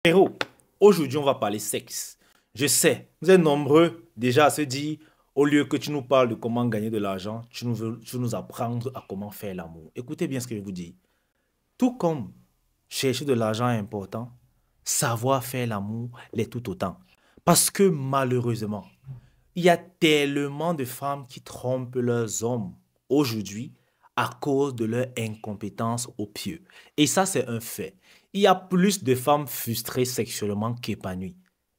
Frérot, aujourd'hui on va parler sexe. Je sais, vous êtes nombreux déjà à se dire, au lieu que tu nous parles de comment gagner de l'argent, tu veux nous apprendre à comment faire l'amour. Écoutez bien ce que je vous dis. Tout comme chercher de l'argent est important, savoir faire l'amour l'est tout autant. Parce que malheureusement, il y a tellement de femmes qui trompent leurs hommes aujourd'hui à cause de leur incompétence au pieu. Et ça, c'est un fait. Il y a plus de femmes frustrées sexuellement qu'épanouies.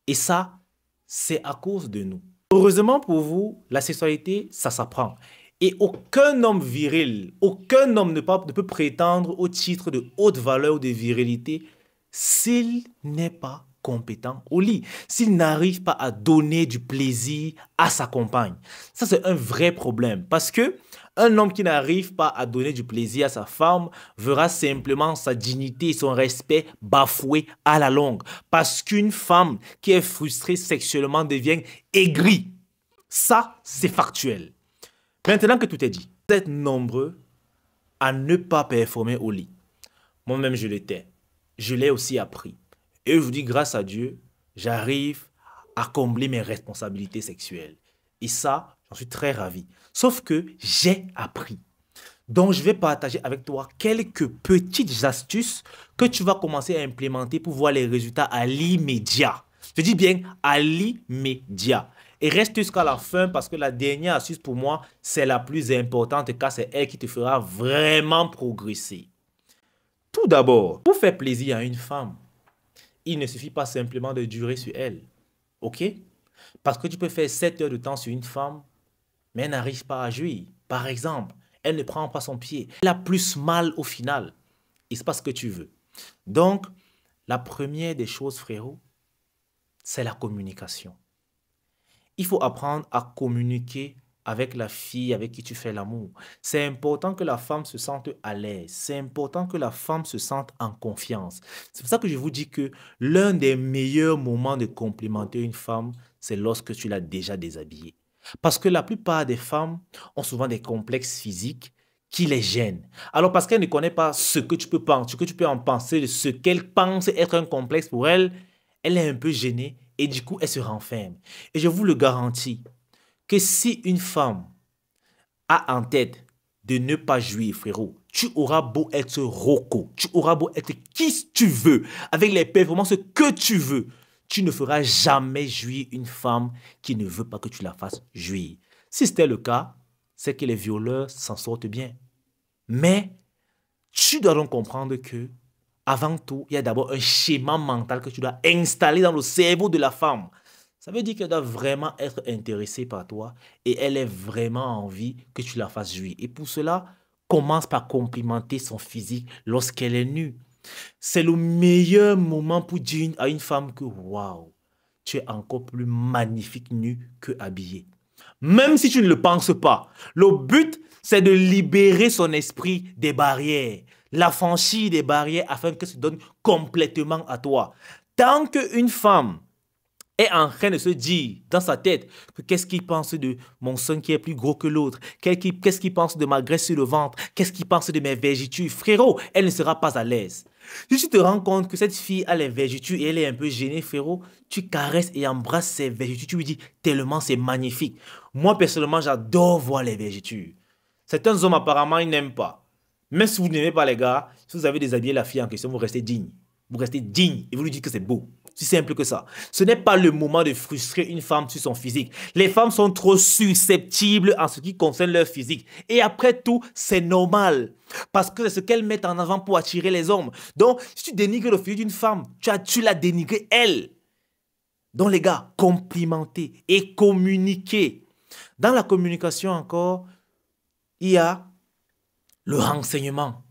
Et ça, c'est à cause de nous. Heureusement pour vous, la sexualité, ça s'apprend. Et aucun homme viril, aucun homme ne peut prétendre au titre de haute valeur ou de virilité s'il n'est pas compétent au lit, s'il n'arrive pas à donner du plaisir à sa compagne. Ça, c'est un vrai problème parce que un homme qui n'arrive pas à donner du plaisir à sa femme verra simplement sa dignité et son respect bafoués à la longue. Parce qu'une femme qui est frustrée sexuellement devient aigrie. Ça, c'est factuel. Maintenant que tout est dit, vous êtes nombreux à ne pas performer au lit. Moi-même, je l'étais. Je l'ai aussi appris. Et je vous dis, grâce à Dieu, j'arrive à combler mes responsabilités sexuelles. Et ça, j'en suis très ravi. Sauf que j'ai appris. Donc, je vais partager avec toi quelques petites astuces que tu vas commencer à implémenter pour voir les résultats à l'immédiat. Je dis bien à l'immédiat. Et reste jusqu'à la fin parce que la dernière astuce pour moi, c'est la plus importante car c'est elle qui te fera vraiment progresser. Tout d'abord, pour faire plaisir à une femme, il ne suffit pas simplement de durer sur elle. OK? Parce que tu peux faire 7 heures de temps sur une femme, mais elle n'arrive pas à jouir. Par exemple, elle ne prend pas son pied. Elle a plus mal au final. Et c'est pas ce que tu veux. Donc, la première des choses, frérot, c'est la communication. Il faut apprendre à communiquer avec la fille avec qui tu fais l'amour. C'est important que la femme se sente à l'aise. C'est important que la femme se sente en confiance. C'est pour ça que je vous dis que l'un des meilleurs moments de complimenter une femme, c'est lorsque tu l'as déjà déshabillée. Parce que la plupart des femmes ont souvent des complexes physiques qui les gênent. Alors parce qu'elle ne connaît pas ce que tu peux penser, ce que tu peux en penser, ce qu'elle pense être un complexe pour elle, elle est un peu gênée et du coup elle se renferme. Et je vous le garantis, que si une femme a en tête de ne pas jouir, frérot, tu auras beau être roco, tu auras beau être qui tu veux, avec les performances que tu veux, tu ne feras jamais jouir une femme qui ne veut pas que tu la fasses jouir. Si c'était le cas, c'est que les violeurs s'en sortent bien. Mais tu dois donc comprendre que, avant tout, il y a d'abord un schéma mental que tu dois installer dans le cerveau de la femme. Ça veut dire qu'elle doit vraiment être intéressée par toi et elle a vraiment envie que tu la fasses jouir. Et pour cela, commence par complimenter son physique lorsqu'elle est nue. C'est le meilleur moment pour dire à une femme que waouh, tu es encore plus magnifique nue que habillée. Même si tu ne le penses pas, le but, c'est de libérer son esprit des barrières, l'affranchir des barrières afin qu'elle se donne complètement à toi. Tant qu'une femme est en train de se dire dans sa tête que qu'est-ce qu'il pense de mon sein qui est plus gros que l'autre, qu'est-ce qu'il pense de ma graisse sur le ventre, qu'est-ce qu'il pense de mes vergetures, frérot, elle ne sera pas à l'aise. Si tu te rends compte que cette fille a les vergetures et elle est un peu gênée, frérot, tu caresses et embrasses ses vergetures, tu lui dis tellement c'est magnifique. Moi, personnellement, j'adore voir les vergetures. Certains hommes, apparemment, ils n'aiment pas. Même si vous n'aimez pas les gars, si vous avez déshabillé la fille en question, vous restez digne. Vous restez digne et vous lui dites que c'est beau. C'est simple que ça. Ce n'est pas le moment de frustrer une femme sur son physique. Les femmes sont trop susceptibles en ce qui concerne leur physique. Et après tout, c'est normal. Parce que c'est ce qu'elles mettent en avant pour attirer les hommes. Donc, si tu dénigres le physique d'une femme, tu l'as dénigré elle. Donc les gars, complimentez et communiquez. Dans la communication encore, il y a le renseignement.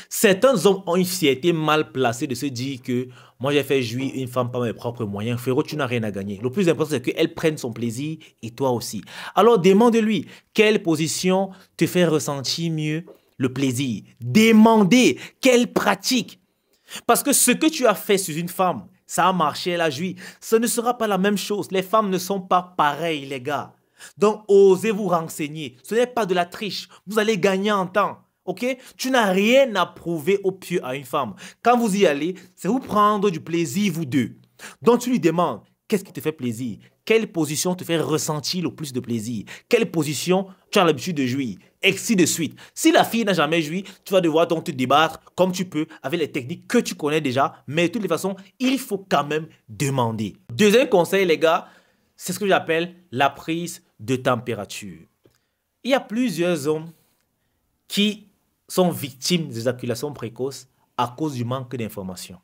Certains hommes ont une fierté mal placée de se dire que moi j'ai fait jouir une femme par mes propres moyens. Frérot, tu n'as rien à gagner. Le plus important, c'est qu'elle prenne son plaisir et toi aussi. Alors demande-lui quelle position te fait ressentir mieux le plaisir. Demandez quelle pratique. Parce que ce que tu as fait sur une femme, ça a marché, elle a joui. Ce ne sera pas la même chose. Les femmes ne sont pas pareilles, les gars. Donc osez vous renseigner. Ce n'est pas de la triche. Vous allez gagner en temps. Ok? Tu n'as rien à prouver au pieu à une femme. Quand vous y allez, c'est vous prendre du plaisir, vous deux. Donc tu lui demandes, qu'est-ce qui te fait plaisir? Quelle position te fait ressentir le plus de plaisir? Quelle position tu as l'habitude de jouir? Ainsi de suite. Si la fille n'a jamais joui, tu vas devoir donc te débattre comme tu peux avec les techniques que tu connais déjà. Mais de toutes les façons, il faut quand même demander. Deuxième conseil, les gars, c'est ce que j'appelle la prise de température. Il y a plusieurs hommes qui sont victimes des éjaculations précoces à cause du manque d'informations.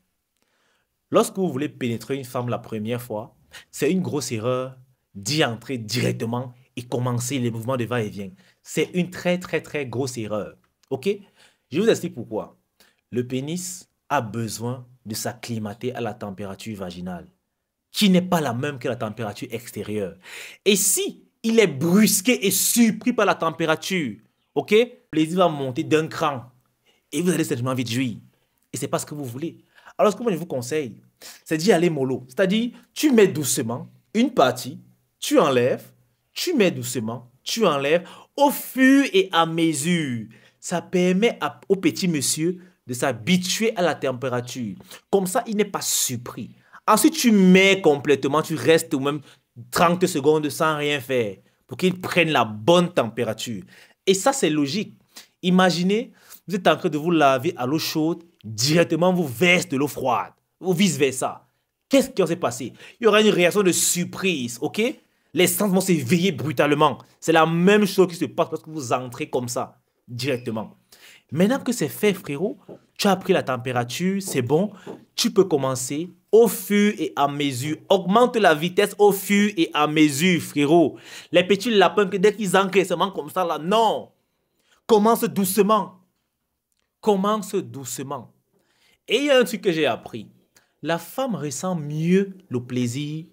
Lorsque vous voulez pénétrer une femme la première fois, c'est une grosse erreur d'y entrer directement et commencer les mouvements de va-et-vient. C'est une très grosse erreur. Ok? Je vous explique pourquoi. Le pénis a besoin de s'acclimater à la température vaginale, qui n'est pas la même que la température extérieure. Et si il est brusqué et surpris par la température, ok, le plaisir va monter d'un cran et vous allez certainement vite jouir. Et ce n'est pas ce que vous voulez. Alors, ce que moi je vous conseille, c'est d'y aller mollo. C'est-à-dire, tu mets doucement une partie, tu enlèves, tu mets doucement, tu enlèves au fur et à mesure. Ça permet au petit monsieur de s'habituer à la température. Comme ça, il n'est pas surpris. Ensuite, tu mets complètement, tu restes au même 30 secondes sans rien faire pour qu'il prenne la bonne température. Et ça, c'est logique. Imaginez, vous êtes en train de vous laver à l'eau chaude, directement vous versez de l'eau froide, ou vice-versa. Qu'est-ce qui va se passer? Il y aura une réaction de surprise, ok? Les sens vont s'éveiller brutalement. C'est la même chose qui se passe lorsque vous entrez comme ça, directement. Maintenant que c'est fait, frérot, tu as pris la température, c'est bon, tu peux commencer au fur et à mesure. Augmente la vitesse au fur et à mesure, frérot. Les petits lapins, que dès qu'ils entrent seulement comme ça, là, non. Commence doucement. Commence doucement. Et il y a un truc que j'ai appris. La femme ressent mieux le plaisir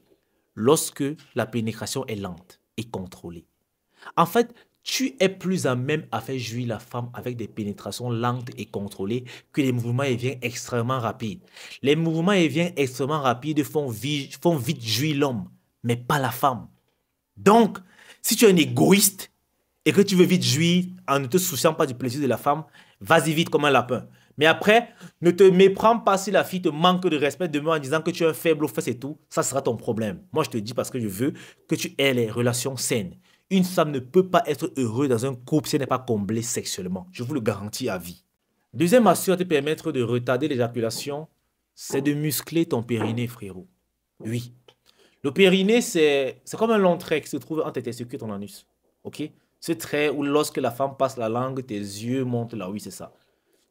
lorsque la pénétration est lente et contrôlée. En fait, tu es plus à même à faire jouir la femme avec des pénétrations lentes et contrôlées que les mouvements et viens extrêmement rapides. Les mouvements et viens extrêmement rapides font vite jouir l'homme, mais pas la femme. Donc, si tu es un égoïste et que tu veux vite jouir en ne te souciant pas du plaisir de la femme, vas-y vite comme un lapin. Mais après, ne te méprends pas si la fille te manque de respect de moi en disant que tu es un faible aux fesses et tout. Ça sera ton problème. Moi, je te dis parce que je veux que tu aies les relations saines. Une femme ne peut pas être heureuse dans un couple si elle n'est pas comblée sexuellement. Je vous le garantis à vie. Deuxième astuce à te permettre de retarder l'éjaculation, c'est de muscler ton périnée, frérot. Oui. Le périnée, c'est comme un long trait qui se trouve entre tes testicules et ton anus. Ok? Ce trait où lorsque la femme passe la langue, tes yeux montent là. Oui, c'est ça.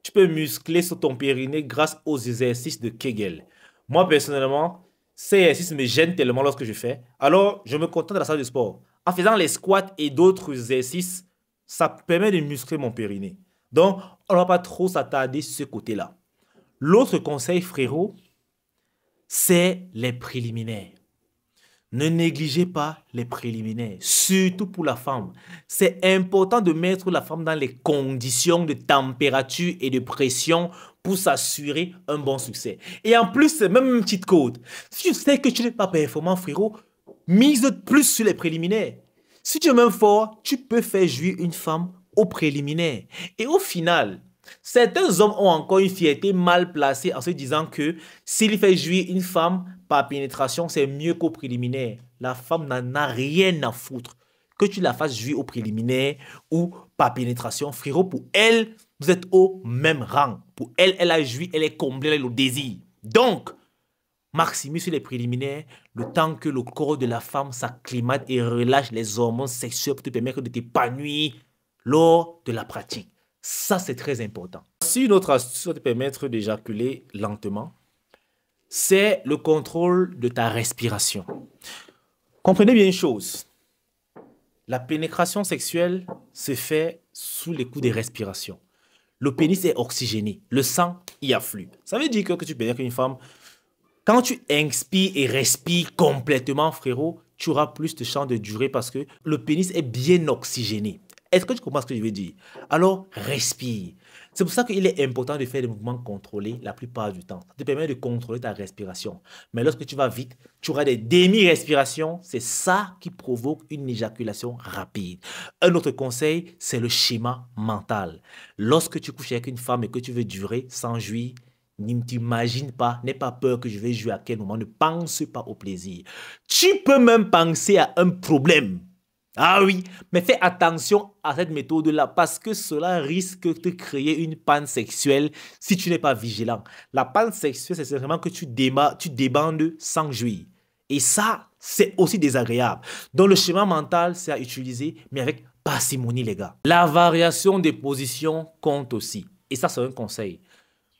Tu peux muscler sur ton périnée grâce aux exercices de Kegel. Moi, personnellement, ces exercices me gênent tellement lorsque je fais. Alors, je me contente de la salle de sport. En faisant les squats et d'autres exercices, ça permet de muscler mon périnée. Donc, on ne va pas trop s'attarder sur ce côté-là. L'autre conseil, frérot, c'est les préliminaires. Ne négligez pas les préliminaires, surtout pour la femme. C'est important de mettre la femme dans les conditions de température et de pression pour s'assurer un bon succès. Et en plus, c'est même une petite code. Si tu sais que tu n'es pas performant, frérot, mise plus sur les préliminaires. Si tu es même fort, tu peux faire jouir une femme aux préliminaires. Et au final, certains hommes ont encore une fierté mal placée en se disant que s'il fait jouir une femme par pénétration, c'est mieux qu'au préliminaire. La femme n'en a rien à foutre. Que tu la fasses jouir au préliminaire ou par pénétration, frérot, pour elle, vous êtes au même rang. Pour elle, elle a joui, elle est comblée, elle a le désir. Donc, maximise sur les préliminaires le temps que le corps de la femme s'acclimate et relâche les hormones sexuelles pour te permettre de t'épanouir lors de la pratique. Ça, c'est très important. Si une autre astuce va te permettre d'éjaculer lentement, c'est le contrôle de ta respiration. Comprenez bien une chose. La pénétration sexuelle se fait sous les coups des respirations. Le pénis est oxygéné. Le sang y afflue. Ça veut dire que tu pénètres une femme. Quand tu inspires et respires complètement, frérot, tu auras plus de chances de durer parce que le pénis est bien oxygéné. Est-ce que tu comprends ce que je veux dire? Alors, respire. C'est pour ça qu'il est important de faire des mouvements contrôlés la plupart du temps. Ça te permet de contrôler ta respiration. Mais lorsque tu vas vite, tu auras des demi-respirations. C'est ça qui provoque une éjaculation rapide. Un autre conseil, c'est le schéma mental. Lorsque tu couches avec une femme et que tu veux durer sans jouir, ne t'imagine pas, n'aie pas peur que je vais jouer à quel moment. Ne pense pas au plaisir. Tu peux même penser à un problème. Ah oui, mais fais attention à cette méthode-là parce que cela risque de créer une panne sexuelle si tu n'es pas vigilant. La panne sexuelle, c'est vraiment que tu débandes sans jouir. Et ça, c'est aussi désagréable. Donc le schéma mental, c'est à utiliser, mais avec parcimonie, les gars. La variation des positions compte aussi. Et ça, c'est un conseil.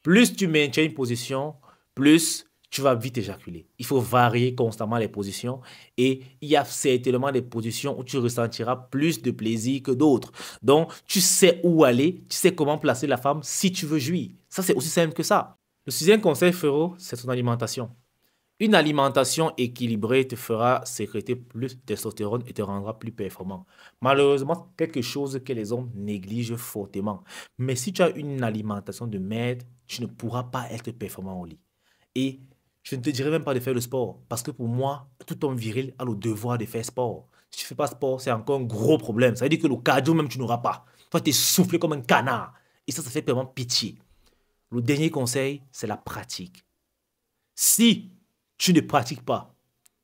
Plus tu maintiens une position, plus tu vas vite éjaculer. Il faut varier constamment les positions et il y a certainement des positions où tu ressentiras plus de plaisir que d'autres. Donc, tu sais où aller, tu sais comment placer la femme si tu veux jouir. Ça, c'est aussi simple que ça. Le sixième conseil, frérot, c'est ton alimentation. Une alimentation équilibrée te fera sécréter plus de testostérone et te rendra plus performant. Malheureusement, quelque chose que les hommes négligent fortement. Mais si tu as une alimentation de merde, tu ne pourras pas être performant au lit. Et je ne te dirais même pas de faire le sport. Parce que pour moi, tout homme viril a le devoir de faire sport. Si tu ne fais pas sport, c'est encore un gros problème. Ça veut dire que le cardio même, tu n'auras pas. Tu vas t'essouffler comme un canard. Et ça fait vraiment pitié. Le dernier conseil, c'est la pratique. Si tu ne pratiques pas,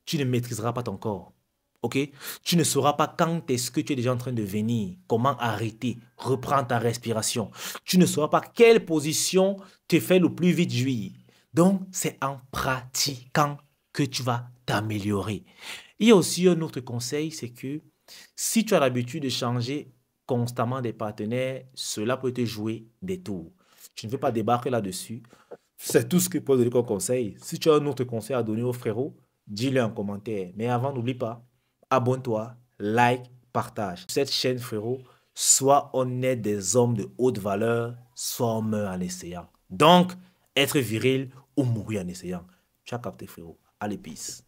tu ne maîtriseras pas ton corps. Ok? Tu ne sauras pas quand est-ce que tu es déjà en train de venir, comment arrêter, reprendre ta respiration. Tu ne sauras pas quelle position te fait le plus vite jouir. Donc, c'est en pratiquant que tu vas t'améliorer. Il y a aussi un autre conseil, c'est que si tu as l'habitude de changer constamment des partenaires, cela peut te jouer des tours. Je ne veux pas débarquer là-dessus. C'est tout ce que je peux donner comme conseil. Si tu as un autre conseil à donner aux frérots, dis-le en commentaire. Mais avant, n'oublie pas, abonne-toi, like, partage. Cette chaîne, frérot, soit on est des hommes de haute valeur, soit on meurt en essayant. Donc, être viril ou mourir en essayant. Tu as capté, frérot. Allez, peace.